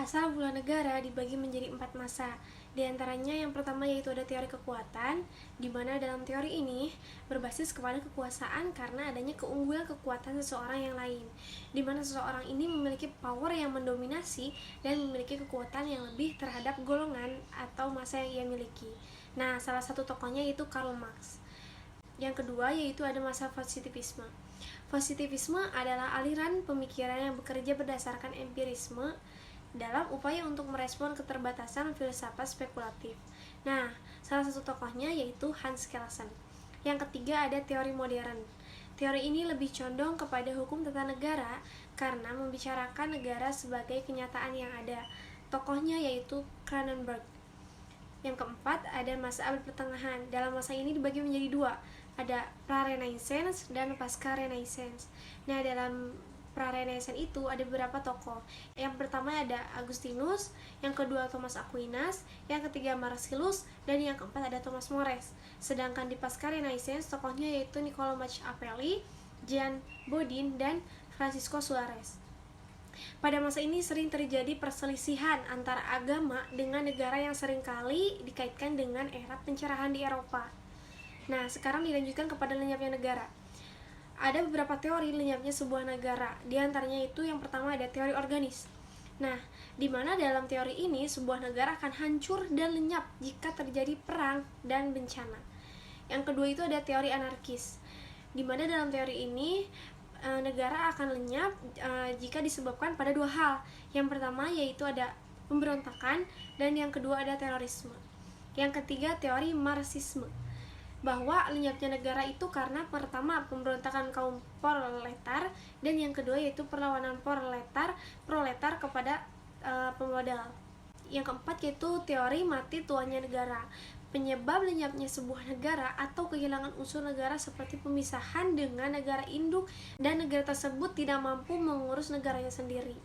Asal-mula negara dibagi menjadi 4 masa. Di antaranya yang pertama yaitu ada teori kekuatan, di mana dalam teori ini berbasis kepada kekuasaan karena adanya keunggulan kekuatan seseorang yang lain, di mana seseorang ini memiliki power yang mendominasi dan memiliki kekuatan yang lebih terhadap golongan atau masa yang ia miliki. Nah, salah satu tokohnya yaitu Karl Marx. Yang kedua yaitu ada masa positivisme. Positivisme adalah aliran pemikiran yang bekerja berdasarkan empirisme dalam upaya untuk merespon keterbatasan filsafat spekulatif. Nah, salah satu tokohnya yaitu Hans Kelsen. Yang ketiga ada teori modern. Teori ini lebih condong kepada hukum tata negara karena membicarakan negara sebagai kenyataan yang ada. Tokohnya yaitu Cronenberg. Yang keempat ada masa abad pertengahan. Dalam masa ini dibagi menjadi dua, ada pra-Renaissance dan pasca-Renaissance. Nah, dalam pra-Renaissance itu ada beberapa tokoh. Yang pertama ada Agustinus, yang kedua Thomas Aquinas, yang ketiga Marcellus, dan yang keempat ada Thomas More. Sedangkan di pasca-Renaissance tokohnya yaitu Niccolò Machiavelli, Jean Bodin, dan Francisco Suarez. Pada masa ini sering terjadi perselisihan antara agama dengan negara yang seringkali dikaitkan dengan era pencerahan di Eropa. Nah, sekarang dilanjutkan kepada lenyapnya negara. Ada beberapa teori lenyapnya sebuah negara. Di antaranya itu yang pertama ada teori organis. Nah, di mana dalam teori ini sebuah negara akan hancur dan lenyap jika terjadi perang dan bencana. Yang kedua itu ada teori anarkis. Di mana dalam teori ini negara akan lenyap jika disebabkan pada dua hal. Yang pertama yaitu ada pemberontakan dan yang kedua ada terorisme. Yang ketiga teori Marxisme, bahwa lenyapnya negara itu karena pertama pemberontakan kaum proletar dan yang kedua yaitu perlawanan proletar kepada pemodal. Yang keempat yaitu teori mati tuanya negara. Penyebab lenyapnya sebuah negara atau kehilangan unsur negara seperti pemisahan dengan negara induk dan negara tersebut tidak mampu mengurus negaranya sendiri.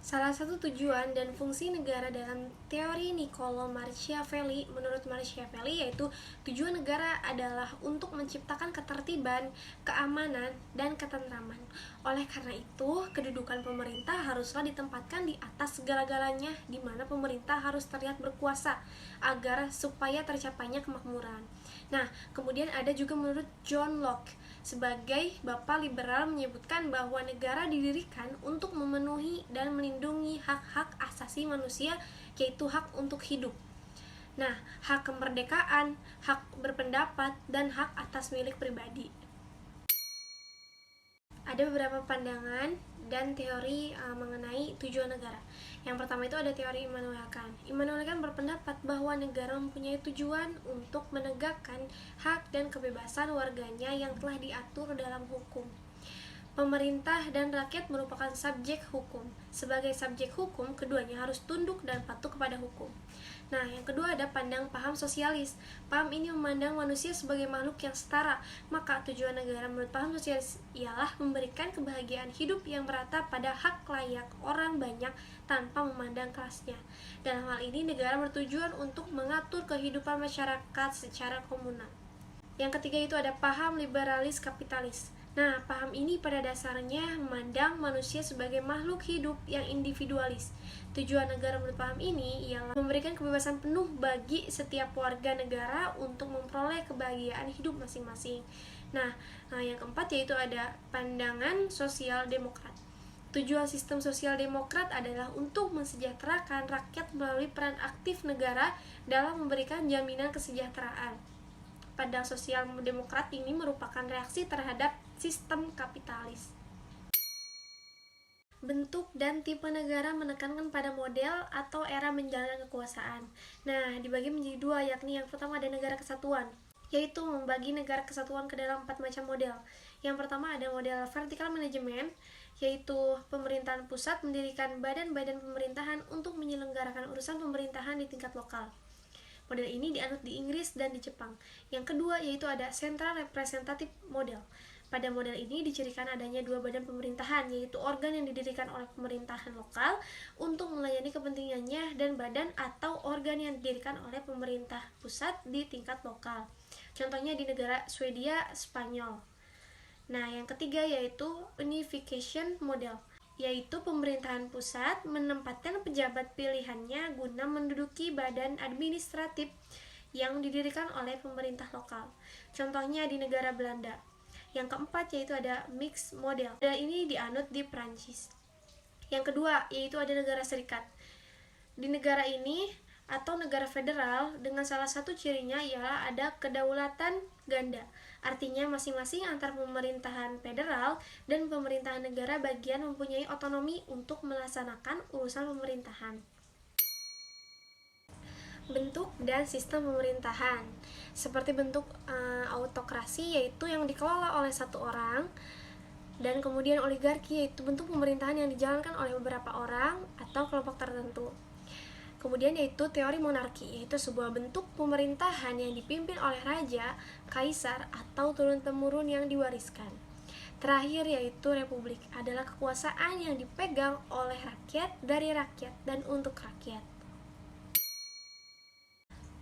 Salah satu tujuan dan fungsi negara dalam teori Niccolò Machiavelli, menurut Machiavelli yaitu tujuan negara adalah untuk menciptakan ketertiban, keamanan, dan ketentraman. Oleh karena itu, kedudukan pemerintah haruslah ditempatkan di atas segala-galanya, di mana pemerintah harus terlihat berkuasa agar supaya tercapainya kemakmuran. Nah, kemudian ada juga menurut John Locke sebagai bapak liberal menyebutkan bahwa negara didirikan untuk memenuhi dan melindungi hak-hak asasi manusia, yaitu hak untuk hidup. Nah, hak kemerdekaan, hak berpendapat, dan hak atas milik pribadi. Ada beberapa pandangan dan teori mengenai tujuan negara. Yang pertama itu ada teori Immanuel Kant. Immanuel Kant berpendapat bahwa negara mempunyai tujuan untuk menegakkan hak dan kebebasan warganya yang telah diatur dalam hukum. Pemerintah dan rakyat merupakan subjek hukum. Sebagai subjek hukum, keduanya harus tunduk dan patuh kepada hukum. Nah, yang kedua ada paham sosialis. Paham ini memandang manusia sebagai makhluk yang setara. Maka tujuan negara menurut paham sosialis ialah memberikan kebahagiaan hidup yang merata pada hak layak orang banyak tanpa memandang kelasnya. Dalam hal ini, negara bertujuan untuk mengatur kehidupan masyarakat secara komunal. Yang ketiga itu ada paham liberalis kapitalis. Nah, paham ini pada dasarnya memandang manusia sebagai makhluk hidup yang individualis. Tujuan negara menurut paham ini ialah memberikan kebebasan penuh bagi setiap warga negara untuk memperoleh kebahagiaan hidup masing-masing. Nah, yang keempat yaitu ada pandangan sosial demokrat. Tujuan sistem sosial demokrat adalah untuk mensejahterakan rakyat melalui peran aktif negara dalam memberikan jaminan kesejahteraan. Pandang sosial demokrat ini merupakan reaksi terhadap sistem kapitalis. Bentuk dan tipe negara menekankan pada model atau era menjalankan kekuasaan. Nah, dibagi menjadi dua, yakni yang pertama ada negara kesatuan, yaitu membagi negara kesatuan ke dalam 4 macam model. Yang pertama ada model vertical management, yaitu pemerintahan pusat mendirikan badan-badan pemerintahan untuk menyelenggarakan urusan pemerintahan di tingkat lokal. Model ini dianut di Inggris dan di Jepang. Yang kedua yaitu ada Central Representative Model. Pada model ini dicirikan adanya 2 badan pemerintahan, yaitu organ yang didirikan oleh pemerintahan lokal untuk melayani kepentingannya dan badan atau organ yang didirikan oleh pemerintah pusat di tingkat lokal. Contohnya di negara Swedia, Spanyol. Nah, yang ketiga yaitu Unification Model, yaitu pemerintahan pusat menempatkan pejabat pilihannya guna menduduki badan administratif yang didirikan oleh pemerintah lokal. Contohnya di negara Belanda. Yang keempat yaitu ada mixed model. Dan ini dianut di Prancis. Yang kedua yaitu ada negara serikat. Di negara ini atau negara federal dengan salah satu cirinya ialah ada kedaulatan ganda. Artinya masing-masing antar pemerintahan federal dan pemerintahan negara bagian mempunyai otonomi untuk melaksanakan urusan pemerintahan. Bentuk dan sistem pemerintahan. Seperti bentuk autokrasi yaitu yang dikelola oleh satu orang, dan kemudian oligarki yaitu bentuk pemerintahan yang dijalankan oleh beberapa orang atau kelompok tertentu. Kemudian yaitu teori monarki, yaitu sebuah bentuk pemerintahan yang dipimpin oleh raja, kaisar, atau turun-temurun yang diwariskan. Terakhir yaitu republik, adalah kekuasaan yang dipegang oleh rakyat, dari rakyat, dan untuk rakyat.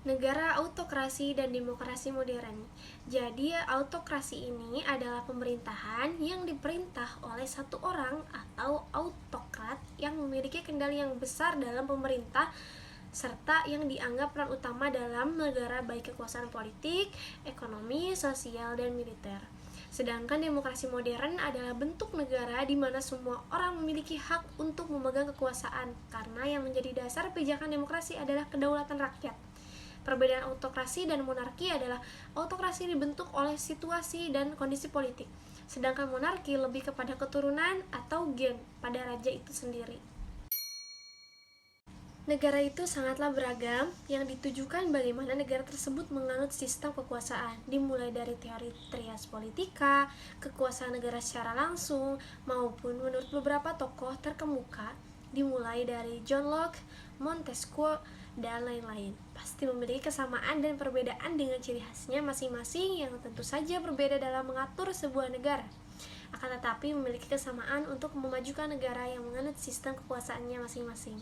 Negara autokrasi dan demokrasi modern. Jadi, autokrasi ini adalah pemerintahan yang diperintah oleh satu orang atau autokrat yang memiliki kendali yang besar dalam pemerintah serta yang dianggap peran utama dalam negara baik kekuasaan politik, ekonomi, sosial, dan militer. Sedangkan demokrasi modern adalah bentuk negara di mana semua orang memiliki hak untuk memegang kekuasaan karena yang menjadi dasar pijakan demokrasi adalah kedaulatan rakyat. Perbedaan autokrasi dan monarki adalah autokrasi dibentuk oleh situasi dan kondisi politik, sedangkan monarki lebih kepada keturunan atau gen pada raja itu sendiri. Negara itu sangatlah beragam, yang ditujukan bagaimana negara tersebut menganut sistem kekuasaan, dimulai dari teori trias politika, kekuasaan negara secara langsung, maupun menurut beberapa tokoh terkemuka, dimulai dari John Locke, Montesquieu, dan lain-lain. Pasti memiliki kesamaan dan perbedaan dengan ciri khasnya masing-masing yang tentu saja berbeda dalam mengatur sebuah negara. Akan tetapi memiliki kesamaan untuk memajukan negara yang menganut sistem kekuasaannya masing-masing.